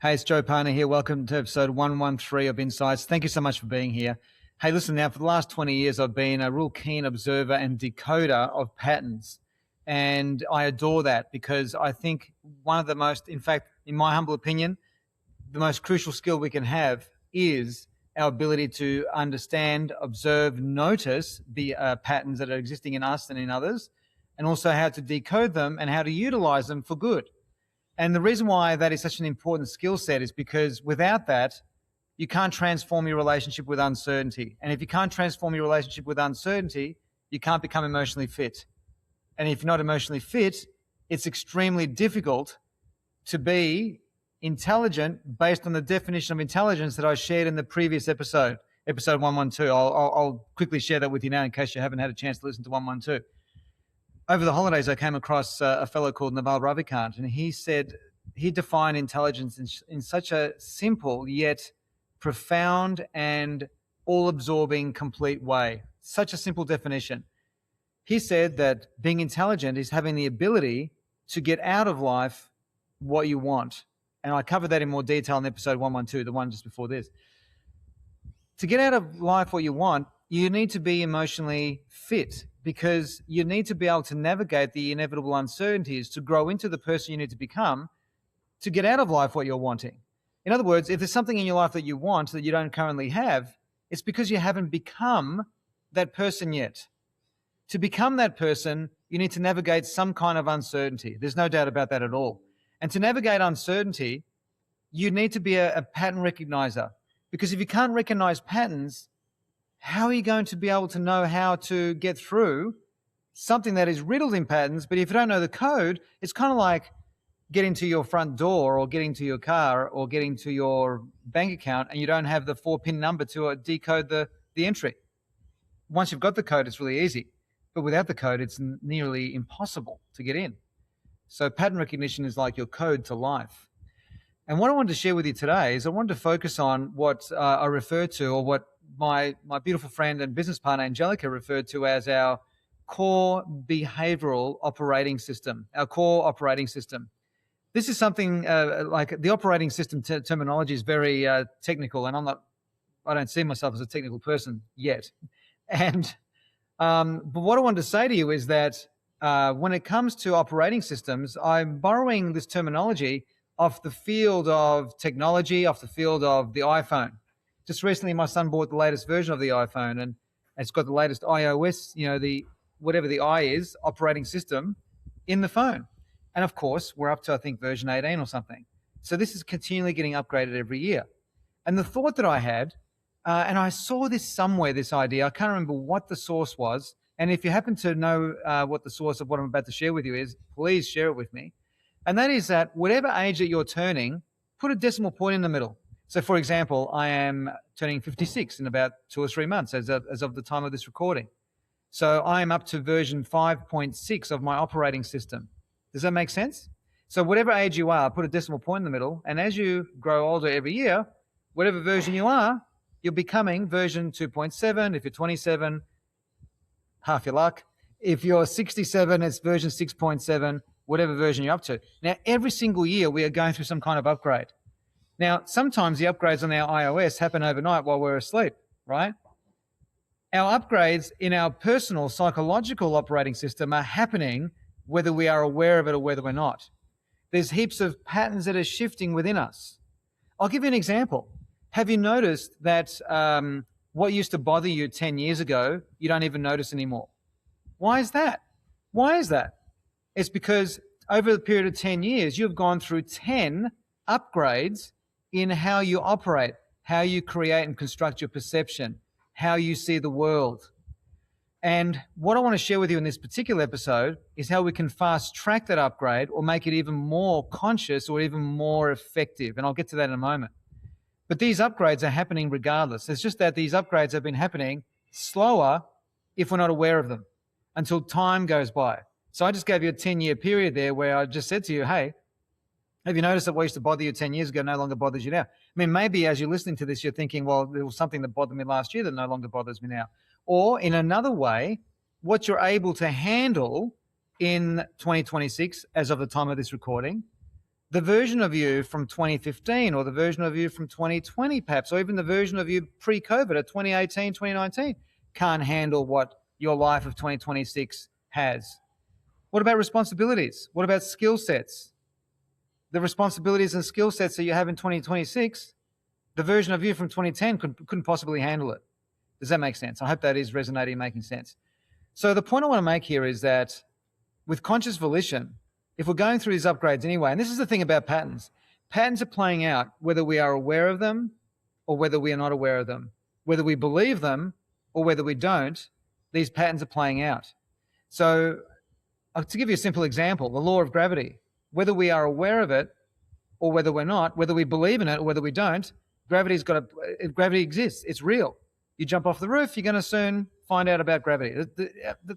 Hey, it's Joe Parner here. Welcome to episode 113 of Insights. Thank you so much for being here. Hey, listen now, for the last 20 years, I've been a real keen observer and decoder of patterns. And I adore that because I think one of the most, in fact, in my humble opinion, the most crucial skill we can have is our ability to understand, observe, notice the patterns that are existing in us and in others, and also how to decode them and how to utilize them for good. And the reason why that is such an important skill set is because without that, you can't transform your relationship with uncertainty. And if you can't transform your relationship with uncertainty, you can't become emotionally fit. And if you're not emotionally fit, it's extremely difficult to be intelligent based on the definition of intelligence that I shared in the previous episode 112. I'll quickly share that with you now in case you haven't had a chance to listen to 112. Over the holidays, I came across a fellow called Naval Ravikant, and he said he defined intelligence in such a simple yet profound and all-absorbing, complete way. Such a simple definition. He said that being intelligent is having the ability to get out of life what you want. And I covered that in more detail in episode 112, the one just before this. To get out of life what you want, you need to be emotionally fit, because you need to be able to navigate the inevitable uncertainties to grow into the person you need to become to get out of life what you're wanting. In other words, if there's something in your life that you want that you don't currently have, it's because you haven't become that person yet. To become that person, you need to navigate some kind of uncertainty. There's no doubt about that at all. And to navigate uncertainty, you need to be a pattern recognizer, because if you can't recognize patterns, how are you going to be able to know how to get through something that is riddled in patterns? But if you don't know the code, it's kind of like getting to your front door or getting to your car or getting to your bank account and you don't have the 4-pin number to decode the entry. Once you've got the code, it's really easy. But without the code, it's nearly impossible to get in. So pattern recognition is like your code to life. And what I wanted to share with you today is I wanted to focus on what I refer to, or what my beautiful friend and business partner, Angelica, referred to as our core behavioral operating system, our core operating system. This is something like the operating system terminology is very technical, and I don't see myself as a technical person yet. And but what I wanted to say to you is that when it comes to operating systems, I'm borrowing this terminology off the field of technology, off the field of the iPhone. Just recently, my son bought the latest version of the iPhone, and it's got the latest iOS, the whatever the I is, operating system in the phone. And of course, we're up to, I think, version 18 or something. So this is continually getting upgraded every year. And the thought that I had, and I saw this somewhere, this idea, I can't remember what the source was. And if you happen to know what the source of what I'm about to share with you is, please share it with me. And that is that whatever age that you're turning, put a decimal point in the middle. So, for example, I am turning 56 in about 2 or 3 months as of the time of this recording. So I am up to version 5.6 of my operating system. Does that make sense? So whatever age you are, put a decimal point in the middle. And as you grow older every year, whatever version you are, you're becoming version 2.7. If you're 27, half your luck. If you're 67, it's version 6.7, whatever version you're up to. Now, every single year, we are going through some kind of upgrade. Now, sometimes the upgrades on our iOS happen overnight while we're asleep, right? Our upgrades in our personal psychological operating system are happening whether we are aware of it or whether we're not. There's heaps of patterns that are shifting within us. I'll give you an example. Have you noticed that what used to bother you 10 years ago, you don't even notice anymore? Why is that? Why is that? It's because over the period of 10 years, you've gone through 10 upgrades in how you operate, how you create and construct your perception, how you see the world. And what I want to share with you in this particular episode is how we can fast track that upgrade or make it even more conscious or even more effective. And I'll get to that in a moment. But these upgrades are happening regardless. It's just that these upgrades have been happening slower if we're not aware of them until time goes by. So I just gave you a 10-year period there where I just said to you, hey, have you noticed that what used to bother you 10 years ago no longer bothers you now? I mean, maybe as you're listening to this, you're thinking, well, there was something that bothered me last year that no longer bothers me now. Or in another way, what you're able to handle in 2026, as of the time of this recording, the version of you from 2015 or the version of you from 2020 perhaps, or even the version of you pre-COVID at 2018, 2019 can't handle what your life of 2026 has. What about responsibilities? What about skill sets? The responsibilities and skill sets that you have in 2026, the version of you from 2010 couldn't possibly handle it. Does that make sense? I hope that is resonating and making sense. So the point I want to make here is that with conscious volition, if we're going through these upgrades anyway, and this is the thing about patterns, patterns are playing out whether we are aware of them or whether we are not aware of them, whether we believe them or whether we don't, these patterns are playing out. So to give you a simple example, the law of gravity, whether we are aware of it or whether we're not, whether we believe in it or whether we don't, gravity exists. It's real. You jump off the roof, you're going to soon find out about gravity.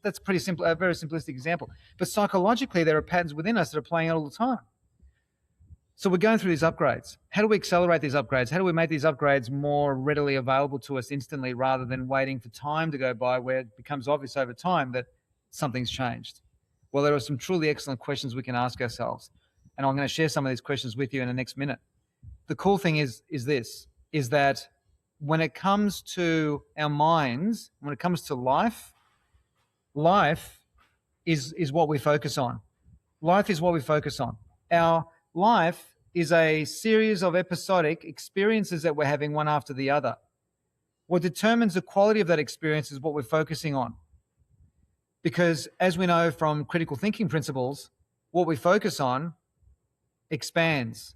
That's pretty simple, a very simplistic example. But psychologically, there are patterns within us that are playing out all the time. So we're going through these upgrades. How do we accelerate these upgrades? How do we make these upgrades more readily available to us instantly rather than waiting for time to go by where it becomes obvious over time that something's changed? Well, there are some truly excellent questions we can ask ourselves. And I'm going to share some of these questions with you in the next minute. The cool thing is that when it comes to our minds, when it comes to life is what we focus on. Life is what we focus on. Our life is a series of episodic experiences that we're having one after the other. What determines the quality of that experience is what we're focusing on. Because as we know from critical thinking principles, what we focus on expands.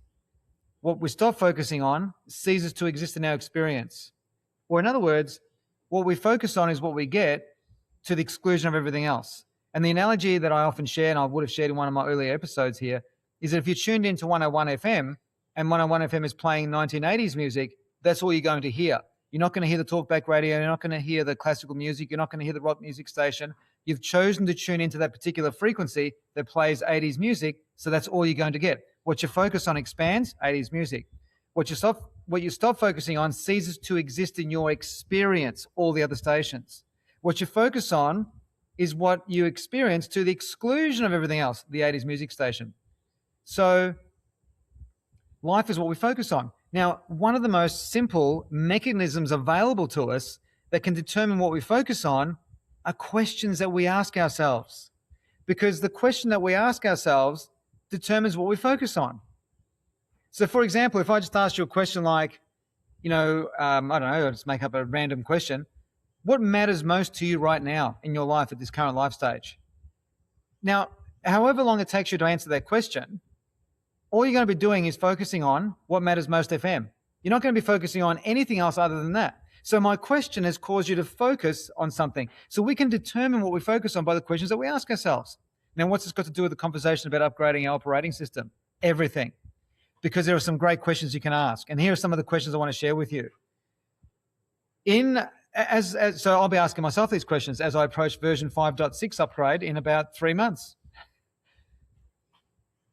What we stop focusing on ceases to exist in our experience. Or in other words, what we focus on is what we get to the exclusion of everything else. And the analogy that I often share, and I would have shared in one of my earlier episodes here, is that if you're tuned into 101 FM and 101 FM is playing 1980s music, that's all you're going to hear. You're not going to hear the talkback radio. You're not going to hear the classical music. You're not going to hear the rock music station. You've chosen to tune into that particular frequency that plays 80s music, so that's all you're going to get. What you focus on expands, 80s music. What you stop focusing on ceases to exist in your experience, all the other stations. What you focus on is what you experience to the exclusion of everything else, the 80s music station. So life is what we focus on. Now, one of the most simple mechanisms available to us that can determine what we focus on are questions that we ask ourselves. Because the question that we ask ourselves determines what we focus on. So, for example, if I just asked you a question like, I don't know, I'll just make up a random question. What matters most to you right now in your life at this current life stage? Now, however long it takes you to answer that question, all you're going to be doing is focusing on what matters most FM. You're not going to be focusing on anything else other than that. So my question has caused you to focus on something. So we can determine what we focus on by the questions that we ask ourselves. Now, what's this got to do with the conversation about upgrading our operating system? Everything. Because there are some great questions you can ask. And here are some of the questions I want to share with you. So I'll be asking myself these questions as I approach version 5.6 upgrade in about 3 months.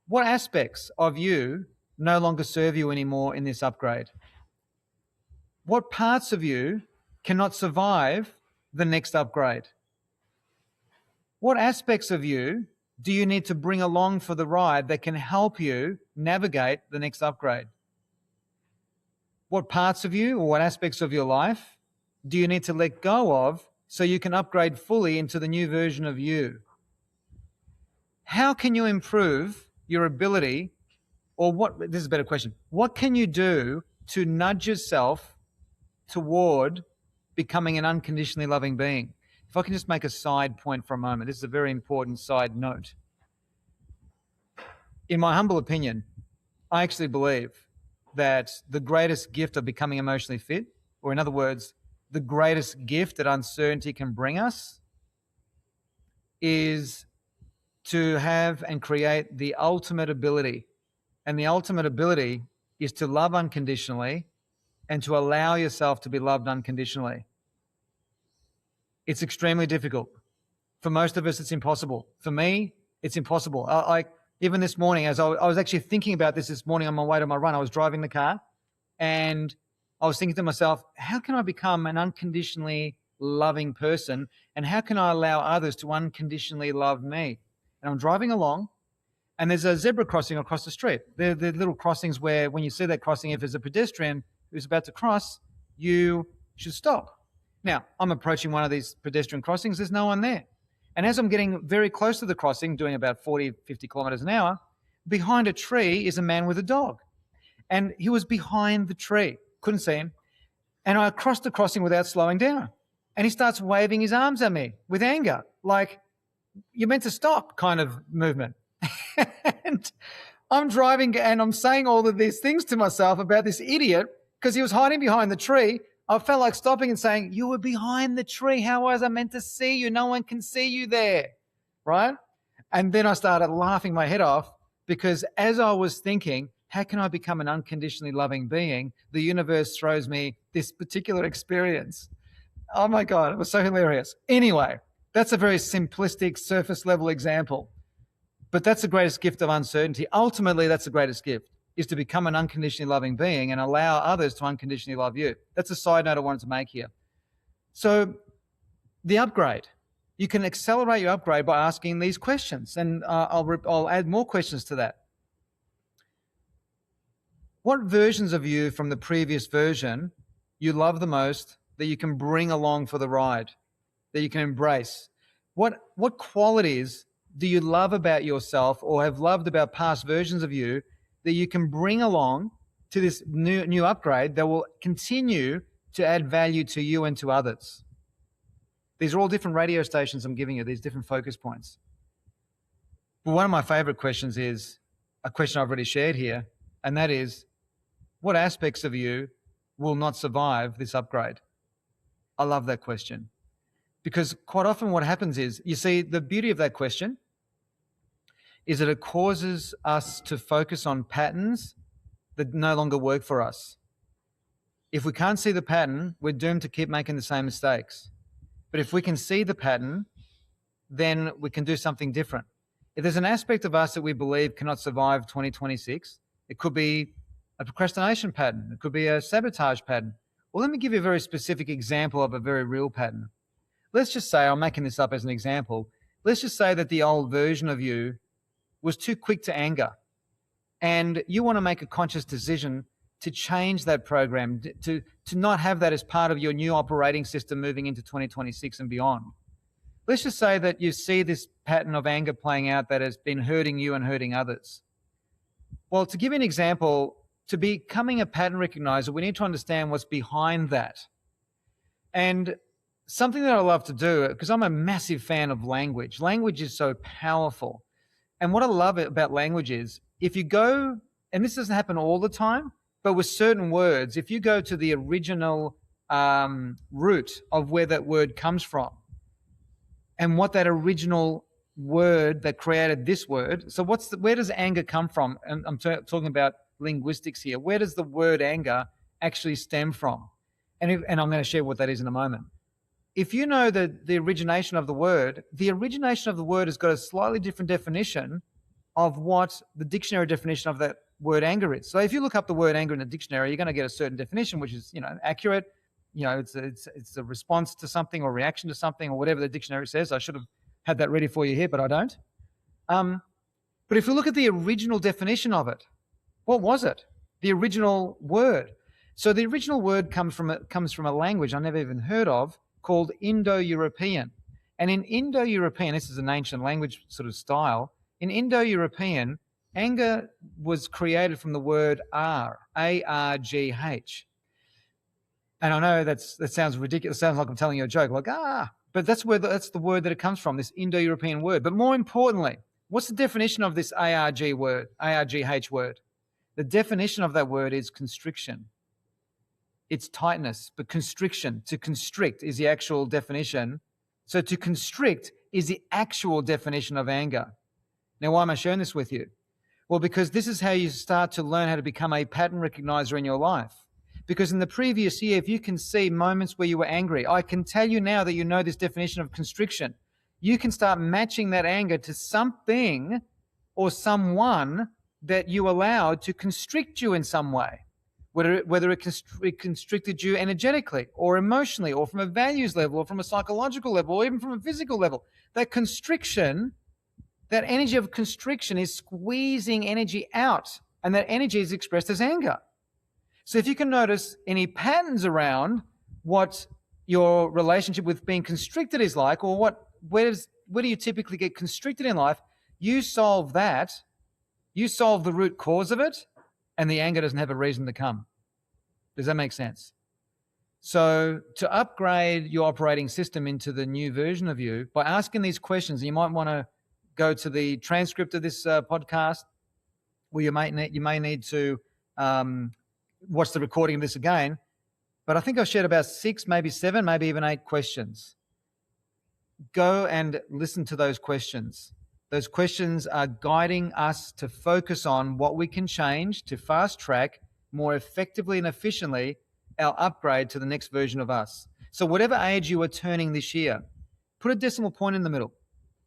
What aspects of you no longer serve you anymore in this upgrade? What parts of you cannot survive the next upgrade? What aspects of you do you need to bring along for the ride that can help you navigate the next upgrade? What parts of you or what aspects of your life do you need to let go of so you can upgrade fully into the new version of you? How can you improve your ability, this is a better question, what can you do to nudge yourself toward becoming an unconditionally loving being? If I can just make a side point for a moment, this is a very important side note. In my humble opinion, I actually believe that the greatest gift of becoming emotionally fit, or in other words, the greatest gift that uncertainty can bring us, is to have and create the ultimate ability. And the ultimate ability is to love unconditionally and to allow yourself to be loved unconditionally. It's extremely difficult. For most of us, it's impossible. For me, it's impossible. Even this morning, as I was actually thinking about this morning on my way to my run, I was driving the car and I was thinking to myself, how can I become an unconditionally loving person? And how can I allow others to unconditionally love me? And I'm driving along and there's a zebra crossing across the street. They're little crossings where when you see that crossing, if there's a pedestrian who's about to cross, you should stop. Now, I'm approaching one of these pedestrian crossings. There's no one there. And as I'm getting very close to the crossing, doing about 40, 50 kilometers an hour, behind a tree is a man with a dog. And he was behind the tree. Couldn't see him. And I crossed the crossing without slowing down. And he starts waving his arms at me with anger, like, you're meant to stop kind of movement. And I'm driving and I'm saying all of these things to myself about this idiot because he was hiding behind the tree. I felt like stopping and saying, you were behind the tree. How was I meant to see you? No one can see you there, right? And then I started laughing my head off because as I was thinking, how can I become an unconditionally loving being? The universe throws me this particular experience. Oh my God, it was so hilarious. Anyway, that's a very simplistic surface level example, but that's the greatest gift of uncertainty. Ultimately, that's the greatest gift, is to become an unconditionally loving being and allow others to unconditionally love you. That's a side note I wanted to make here. So the upgrade, you can accelerate your upgrade by asking these questions, and I'll add more questions to that. What versions of you from the previous version you love the most that you can bring along for the ride, that you can embrace? What qualities do you love about yourself or have loved about past versions of you that you can bring along to this new upgrade that will continue to add value to you and to others? These are all different radio stations I'm giving you, these different focus points. But one of my favorite questions is a question I've already shared here, and that is, what aspects of you will not survive this upgrade? I love that question. Because quite often what happens is, you see, the beauty of that question is that it causes us to focus on patterns that no longer work for us. If we can't see the pattern, we're doomed to keep making the same mistakes. But if we can see the pattern, then we can do something different. If there's an aspect of us that we believe cannot survive 2026, it could be a procrastination pattern. It could be a sabotage pattern. Well, let me give you a very specific example of a very real pattern. Let's just say, I'm making this up as an example, let's just say that the old version of you was too quick to anger, and you want to make a conscious decision to change that program, to not have that as part of your new operating system moving into 2026 and beyond. Let's just say that you see this pattern of anger playing out that has been hurting you and hurting others. Well, to give you an example, to becoming a pattern recognizer, we need to understand what's behind that. And something that I love to do, because I'm a massive fan of language. Language is so powerful. And what I love about language is, if you go, and this doesn't happen all the time, but with certain words, if you go to the original root of where that word comes from, and what that original word that created this word, so where does anger come from? And I'm talking about linguistics here. Where does the word anger actually stem from? And I'm going to share what that is in a moment. If you know the origination of the word has got a slightly different definition of what the dictionary definition of that word anger is. So if you look up the word anger in the dictionary, you're going to get a certain definition, which is, accurate. It's a response to something or reaction to something or whatever the dictionary says. I should have had that ready for you here, but I don't. But if you look at the original definition of it, what was it? The original word. So the original word comes from a language I never even heard of, called Indo-European. And in Indo-European, this is an ancient language sort of style, in Indo-European, anger was created from the word ar, A-R-G-H. And I know that sounds ridiculous, it sounds like I'm telling you a joke, like, but that's the word that it comes from, this Indo-European word. But more importantly, what's the definition of this A-R-G word, A-R-G-H word? The definition of that word is constriction. It's tightness, but constriction, to constrict is the actual definition. So to constrict is the actual definition of anger. Now, why am I sharing this with you? Well, because this is how you start to learn how to become a pattern recognizer in your life. Because in the previous year, if you can see moments where you were angry, I can tell you now that you know this definition of constriction. You can start matching that anger to something or someone that you allowed to constrict you in some way. Whether it constricted you energetically or emotionally or from a values level or from a psychological level or even from a physical level. That constriction That energy of constriction is squeezing energy out, and that energy is expressed as anger. So if you can notice any patterns around what your relationship with being constricted is like, or where do you typically get constricted in life, you solve that, you solve the root cause of it, and the anger doesn't have a reason to come. Does that make sense? So to upgrade your operating system into the new version of you, by asking these questions, you might want to go to the transcript of this podcast, or you may need to watch the recording of this again. But I think I've shared about 6, maybe 7, maybe even 8 questions. Go and listen to those questions. Those questions are guiding us to focus on what we can change to fast track more effectively and efficiently our upgrade to the next version of us. So whatever age you are turning this year, put a decimal point in the middle.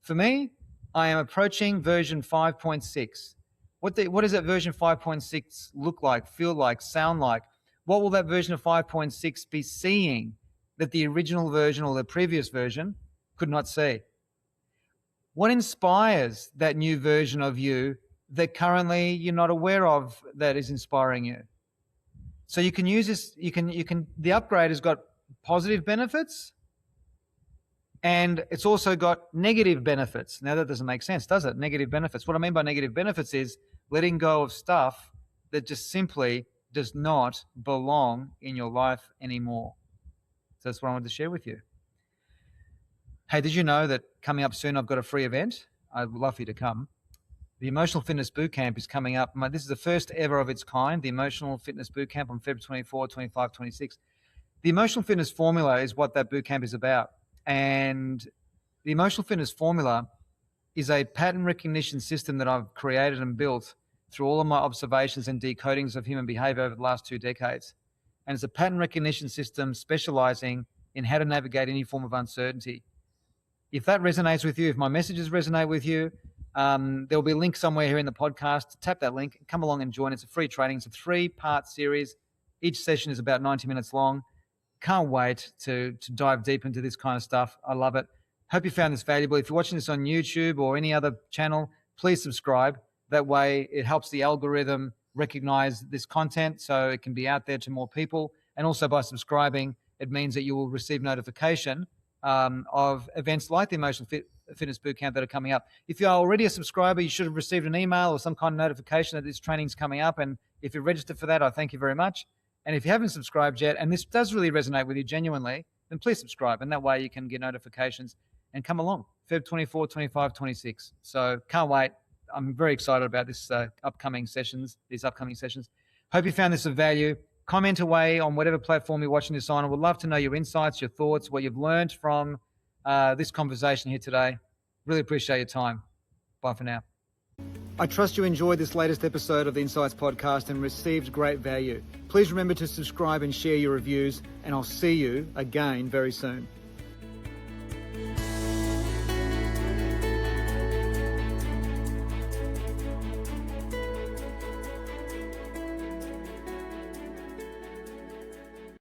For me, I am approaching version 5.6. What does that version 5.6 look like, feel like, sound like? What will that version of 5.6 be seeing that the original version or the previous version could not see? What inspires that new version of you that currently you're not aware of that is inspiring you? So you can use this, the upgrade has got positive benefits and it's also got negative benefits. Now that doesn't make sense, does it? Negative benefits. What I mean by negative benefits is letting go of stuff that just simply does not belong in your life anymore. So that's what I wanted to share with you. Hey, did you know that coming up soon, I've got a free event? I'd love for you to come. The Emotional Fitness Bootcamp is coming up. This is the first ever of its kind, the Emotional Fitness Bootcamp on February 24, 25, 26. The Emotional Fitness Formula is what that bootcamp is about. And the Emotional Fitness Formula is a pattern recognition system that I've created and built through all of my observations and decodings of human behavior over the last 2 decades. And it's a pattern recognition system specializing in how to navigate any form of uncertainty. If that resonates with you, if my messages resonate with you, there'll be a link somewhere here in the podcast. Tap that link, come along and join. It's a free training. It's a 3-part series. Each session is about 90 minutes long. Can't wait to dive deep into this kind of stuff. I love it. Hope you found this valuable. If you're watching this on YouTube or any other channel, please subscribe. That way it helps the algorithm recognize this content so it can be out there to more people. And also by subscribing, it means that you will receive notification of events like the Emotional Fitness Bootcamp that are coming up. If you are already a subscriber, you should have received an email or some kind of notification that this training is coming up. And if you're registered for that, I thank you very much. And if you haven't subscribed yet, and this does really resonate with you genuinely, then please subscribe. And that way you can get notifications and come along. Feb 24, 25, 26. So can't wait. I'm very excited about these upcoming sessions. Hope you found this of value. Comment away on whatever platform you're watching this on. I would love to know your insights, your thoughts, what you've learned from this conversation here today. Really appreciate your time. Bye for now. I trust you enjoyed this latest episode of the Insights Podcast and received great value. Please remember to subscribe and share your reviews, and I'll see you again very soon.